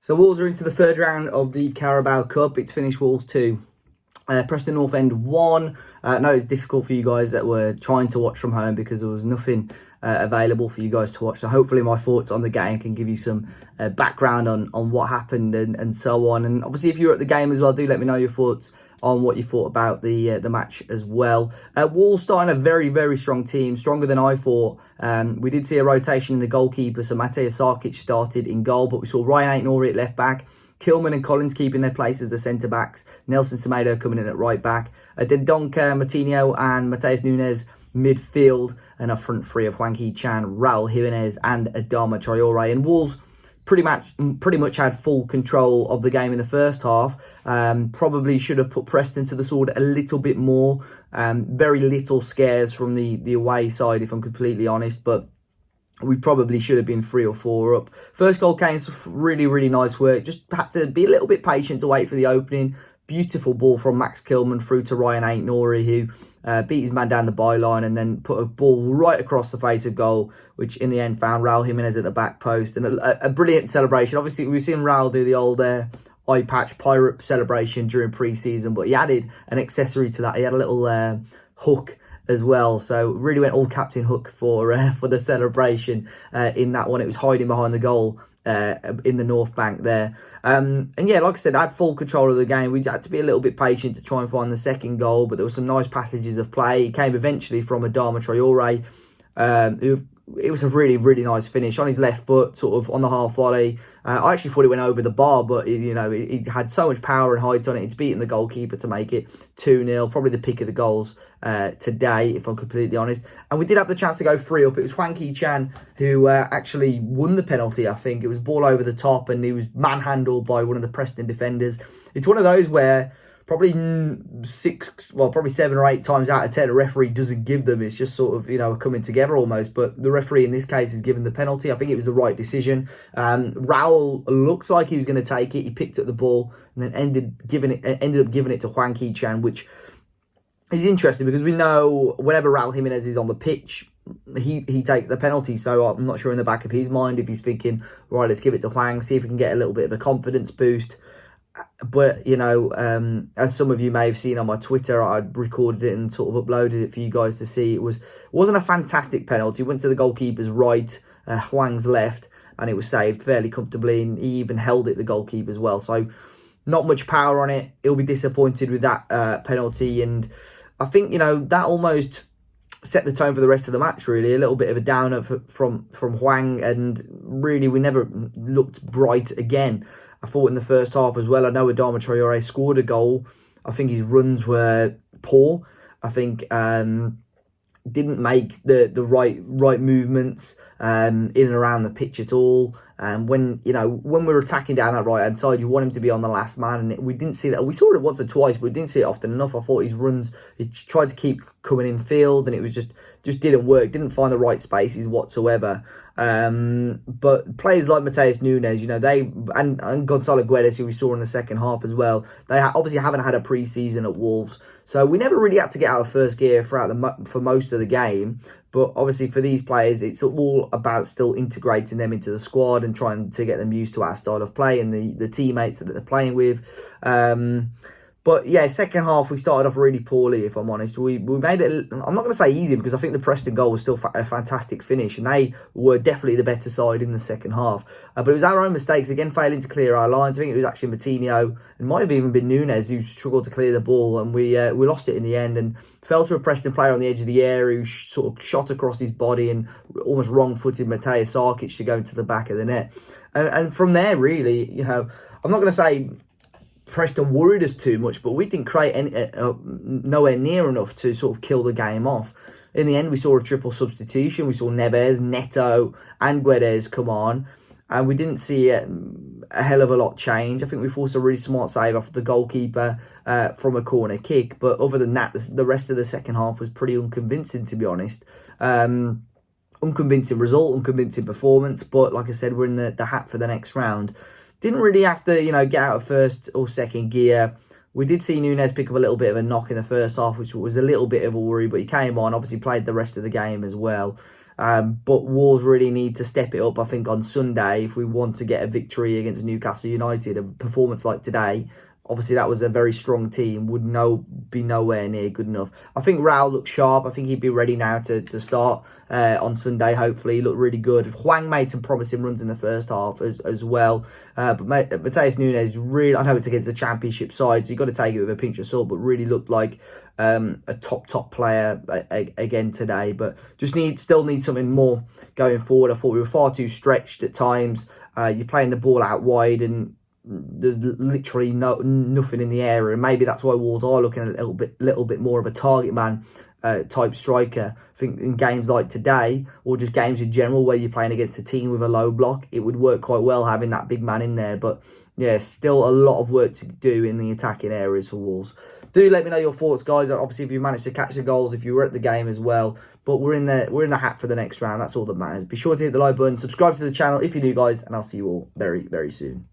So Wolves are into the third round of the Carabao Cup. It's finished Wolves 2. Preston North End 1. I know it's difficult for you guys that were trying to watch from home because there was nothing available for you guys to watch. So hopefully my thoughts on the game can give you some background on what happened and so on. And obviously if you're at the game as well, do let me know your thoughts on what you thought about the match as well. Wolves starting a very, very strong team, stronger than I thought. We did see a rotation in the goalkeeper, so Matej Sarkic started in goal, but we saw Ryan Aït-Nouri at left back, Kilman and Collins keeping their place as the centre-backs, Nelson Semedo coming in at right back, Dendoncker, Moutinho and Matheus Nunes midfield, and a front three of Hwang Hee-chan, Raul, Jimenez and Adama Traore. And Wolves pretty much had full control of the game in the first half. Probably should have put Preston to the sword a little bit more. Very little scares from the away side, if I'm completely honest, but we probably should have been 3 or 4 up. First goal came, really, really nice work. Just had to be a little bit patient to wait for the opening. Beautiful ball from Max Kilman through to Ryan Aït-Nouri, who beat his man down the byline and then put a ball right across the face of goal, which in the end found Raul Jimenez at the back post. And a brilliant celebration. Obviously, we've seen Raul do the old eye patch pirate celebration during pre-season, but he added an accessory to that. He had a little hook as well, so really went all Captain Hook for the celebration in that one. It was hiding behind the goal in the North Bank there. And yeah, like I said, I had full control of the game. We had to be a little bit patient to try and find the second goal, but there were some nice passages of play. It came eventually from Adama Traore, it was a really, really nice finish on his left foot, sort of on the half volley. I actually thought it went over the bar, but he had so much power and height on it. It's beaten the goalkeeper to make it 2-0. Probably the pick of the goals today, if I'm completely honest. And we did have the chance to go 3 up. It was Hwang Hee-chan who actually won the penalty, I think. It was ball over the top and he was manhandled by one of the Preston defenders. It's one of those where probably 7 or 8 times out of 10, a referee doesn't give them. It's just sort of, coming together almost. But the referee in this case has given the penalty. I think it was the right decision. Raul looked like he was going to take it. He picked up the ball and then ended up giving it to Hwang Hee-chan, which is interesting because we know whenever Raul Jimenez is on the pitch, he takes the penalty. So I'm not sure in the back of his mind if he's thinking, right, let's give it to Hwang, see if we can get a little bit of a confidence boost. But, as some of you may have seen on my Twitter, I recorded it and sort of uploaded it for you guys to see. It wasn't a fantastic penalty. It went to the goalkeeper's right, Hwang's left, and it was saved fairly comfortably. And he even held it, the goalkeeper, as well. So not much power on it. He'll be disappointed with that penalty. And I think, that almost set the tone for the rest of the match, really. A little bit of a downer from Hwang. And really, we never looked bright again. I thought in the first half as well. I know Adama Traore scored a goal. I think his runs were poor. I think didn't make the right movements in and around the pitch at all. And when we're attacking down that right hand side, you want him to be on the last man, and we didn't see that. We saw it once or twice, but we didn't see it often enough. I thought his runs, he tried to keep coming in field, and it was just didn't work. Didn't find the right spaces whatsoever. But players like Matheus Nunes, they and Gonzalo Guedes, who we saw in the second half as well, they obviously haven't had a pre-season at Wolves, so we never really had to get out of first gear for most of the game. But obviously for these players, it's all about still integrating them into the squad and trying to get them used to our style of play and the teammates that they're playing with. But yeah, second half, we started off really poorly, if I'm honest. We made it, I'm not going to say easy, because I think the Preston goal was still a fantastic finish, and they were definitely the better side in the second half. But it was our own mistakes, again, failing to clear our lines. I think it was actually Moutinho, and might have even been Nunes, who struggled to clear the ball, and we lost it in the end, and fell to a Preston player on the edge of the area who sort of shot across his body and almost wrong-footed Matheus Sarkic to go into the back of the net. And from there, really, I'm not going to say Preston worried us too much, but we didn't create nowhere near enough to sort of kill the game off. In the end, we saw a triple substitution. We saw Neves, Neto and Guedes come on, and we didn't see a hell of a lot change. I think we forced a really smart save off the goalkeeper from a corner kick, but other than that, the rest of the second half was pretty unconvincing, to be honest. Unconvincing result, unconvincing performance, but like I said, we're in the hat for the next round. Didn't really have to, get out of first or second gear. We did see Nunes pick up a little bit of a knock in the first half, which was a little bit of a worry, but he came on, obviously played the rest of the game as well. But Wolves really need to step it up, I think, on Sunday if we want to get a victory against Newcastle United. A performance like today, obviously that was a very strong team, would be nowhere near good enough. I think Raul looks sharp. I think he'd be ready now to start on Sunday, hopefully. He looked really good. Hwang made some promising runs in the first half as well. But Matheus Nunes, really, I know it's against the Championship side, so you've got to take it with a pinch of salt, but really looked like a top player again today. But still need something more going forward. I thought we were far too stretched at times. You're playing the ball out wide and there's literally nothing in the area, and maybe that's why Wolves are looking a little bit more of a target man type striker. I think in games like today, or just games in general where you're playing against a team with a low block, it would work quite well having that big man in there. But yeah, still a lot of work to do in the attacking areas for Wolves. Do let me know your thoughts, guys. Obviously, if you managed to catch the goals, if you were at the game as well. But we're in the hat for the next round. That's all that matters. Be sure to hit the like button, subscribe to the channel if you're new, guys, and I'll see you all very, very soon.